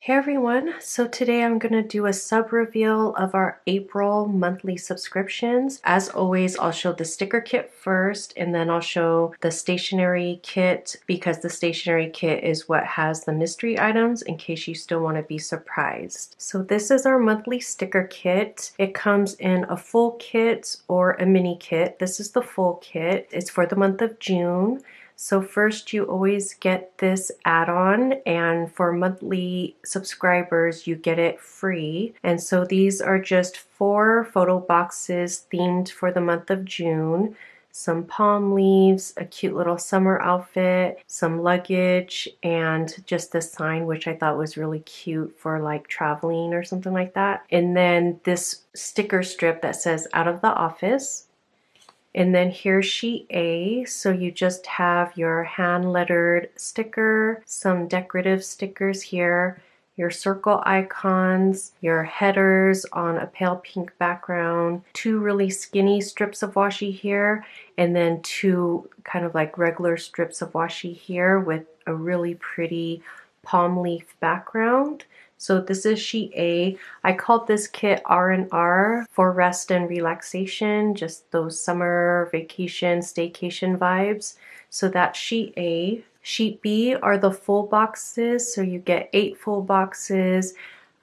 Hey everyone, so today I'm going to do a sub reveal of our April monthly subscriptions. As always, I'll show the sticker kit first and then I'll show the stationery kit because the stationery kit is what has the mystery items in case you still want to be surprised. So this is our monthly sticker kit. It comes in a full kit or a mini kit. This is the full kit. It's for the month of June. So first you always get this add-on, and for monthly subscribers you get it free. And so these are just 4 photo boxes themed for the month of June. Some palm leaves, a cute little summer outfit, some luggage, and just this sign which I thought was really cute for like traveling or something like that. And then this sticker strip that says "Out of the Office." And then here's sheet A, so you just have your hand lettered sticker, some decorative stickers here, your circle icons, your headers on a pale pink background, 2 really skinny strips of washi here, and then 2 kind of like regular strips of washi here with a really pretty palm leaf background. So this is sheet A. I called this kit R&R for rest and relaxation, just those summer vacation, staycation vibes. So that's sheet A. Sheet B are the full boxes. So you get 8 full boxes,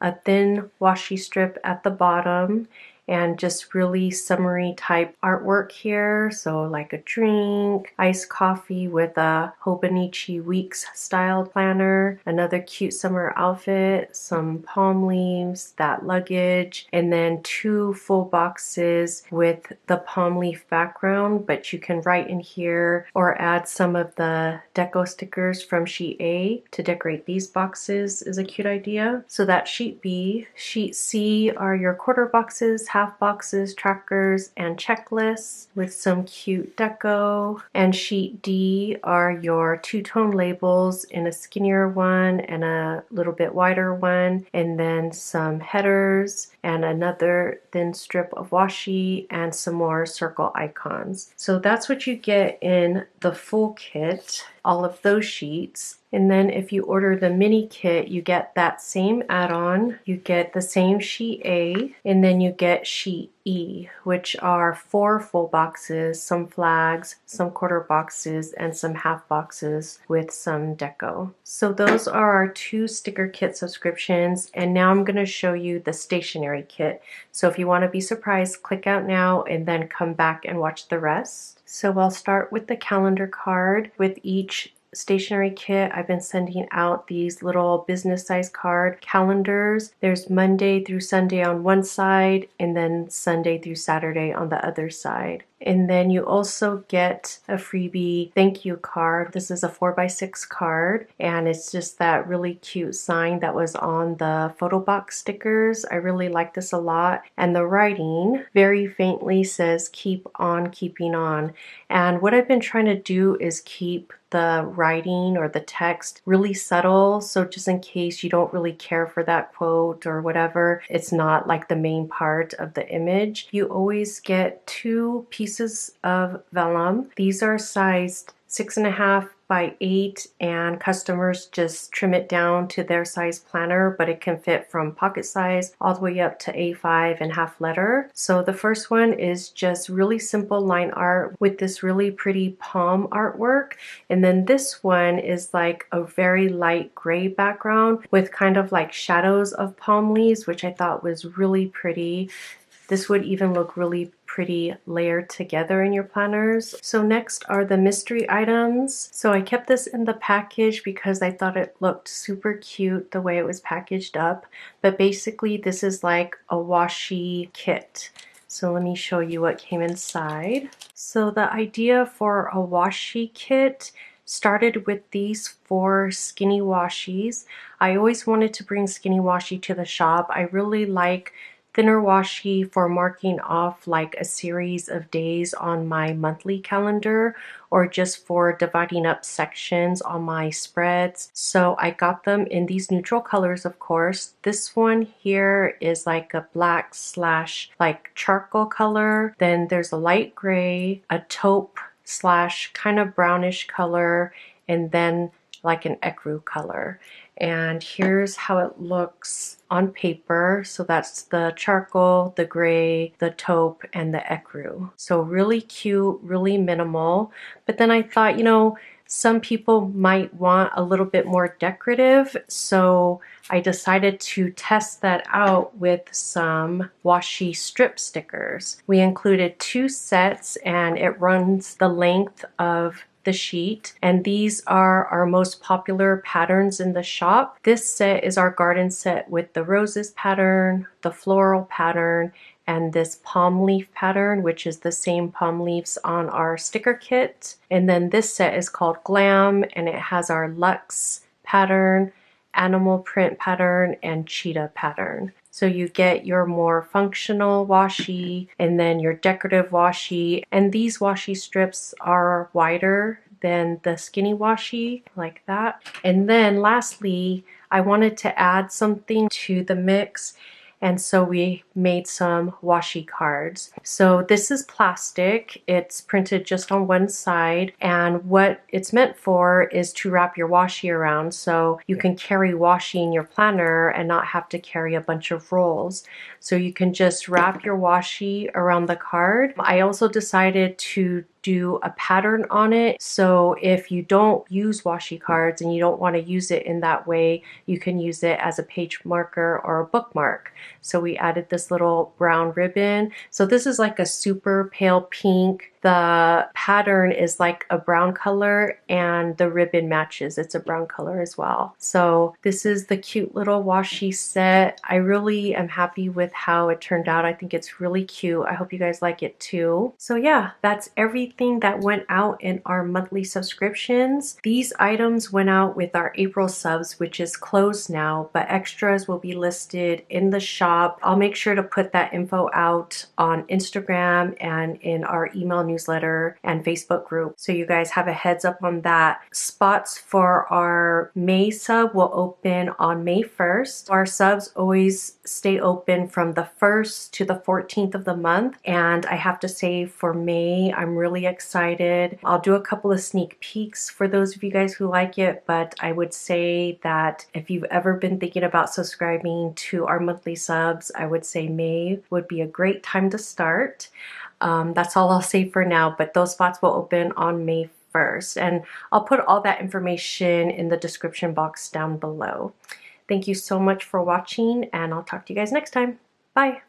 a thin washi strip at the bottom, and just really summery type artwork here. So like a drink, iced coffee with a Hobonichi Weeks style planner, another cute summer outfit, some palm leaves, that luggage, and then 2 full boxes with the palm leaf background, but you can write in here or add some of the deco stickers from sheet A to decorate these boxes is a cute idea. So that's sheet B. Sheet C are your quarter boxes, half boxes, trackers, and checklists with some cute deco. And sheet D are your 2-tone labels in a skinnier one and a little bit wider one, and then some headers and another thin strip of washi and some more circle icons. So that's what you get in the full kit, all of those sheets. And then if you order the mini kit, you get that same add-on. You get the same sheet A, and then you get sheet E, which are 4 full boxes, some flags, some quarter boxes, and some half boxes with some deco. So those are our 2 sticker kit subscriptions, and now I'm going to show you the stationery kit. So if you want to be surprised, click out now and then come back and watch the rest. So I'll start with the calendar card. With each stationery kit, I've been sending out these little business size card calendars. There's Monday through Sunday on one side and then Sunday through Saturday on the other side. And then you also get a freebie thank you card. This is a 4x6 card, and it's just that really cute sign that was on the photo box stickers. I really like this a lot. And the writing very faintly says "keep on keeping on." And what I've been trying to do is keep the writing or the text really subtle, so just in case you don't really care for that quote or whatever, it's not like the main part of the image. You always get 2 pieces of vellum. These are sized 6.5 by 8, and customers just trim it down to their size planner, but it can fit from pocket size all the way up to A5 and half letter. So the first one is just really simple line art with this really pretty palm artwork, and then this one is like a very light gray background with kind of like shadows of palm leaves, which I thought was really pretty. This would even look really pretty layered together in your planners. So next are the mystery items. So I kept this in the package because I thought it looked super cute the way it was packaged up. But basically this is like a washi kit. So let me show you what came inside. So the idea for a washi kit started with these 4 skinny washis. I always wanted to bring skinny washi to the shop. I really like thinner washi for marking off like a series of days on my monthly calendar, or just for dividing up sections on my spreads. So I got them in these neutral colors, of course. This one here is like a black / like charcoal color. Then there's a light gray, a taupe / kind of brownish color, and then like an ecru color. And here's how it looks on paper. So that's the charcoal, the gray, the taupe, and the ecru. So really cute, really minimal. But then I thought, you know, some people might want a little bit more decorative, so I decided to test that out with some washi strip stickers. We included 2 sets and it runs the length of the sheet, and these are our most popular patterns in the shop. This set is our garden set with the roses pattern, the floral pattern, and this palm leaf pattern, which is the same palm leaves on our sticker kit. And then this set is called Glam, and it has our Luxe pattern, animal print pattern, and cheetah pattern. So you get your more functional washi and then your decorative washi. And these washi strips are wider than the skinny washi, like that. And then lastly, I wanted to add something to the mix, and so we made some washi cards. So this is plastic. It's printed just on one side, and what it's meant for is to wrap your washi around so you can carry washi in your planner and not have to carry a bunch of rolls. So you can just wrap your washi around the card. I also decided to do a pattern on it. So if you don't use washi cards and you don't want to use it in that way, you can use it as a page marker or a bookmark. So we added this little brown ribbon. So this is like a super pale pink. The pattern is like a brown color and the ribbon matches. It's a brown color as well. So this is the cute little washi set. I really am happy with how it turned out. I think it's really cute. I hope you guys like it too. So yeah, that's everything that went out in our monthly subscriptions. These items went out with our April subs, which is closed now, but extras will be listed in the shop. I'll make sure to put that info out on Instagram and in our email newsletter and Facebook group, so you guys have a heads up on that. Spots for our May sub will open on May 1st. Our subs always stay open from the 1st to the 14th of the month, and I have to say for May, I'm really excited. I'll do a couple of sneak peeks for those of you guys who like it, but I would say that if you've ever been thinking about subscribing to our monthly subs, I would say May would be a great time to start. That's all I'll say for now, but those spots will open on May 1st, and I'll put all that information in the description box down below. Thank you so much for watching, and I'll talk to you guys next time. Bye!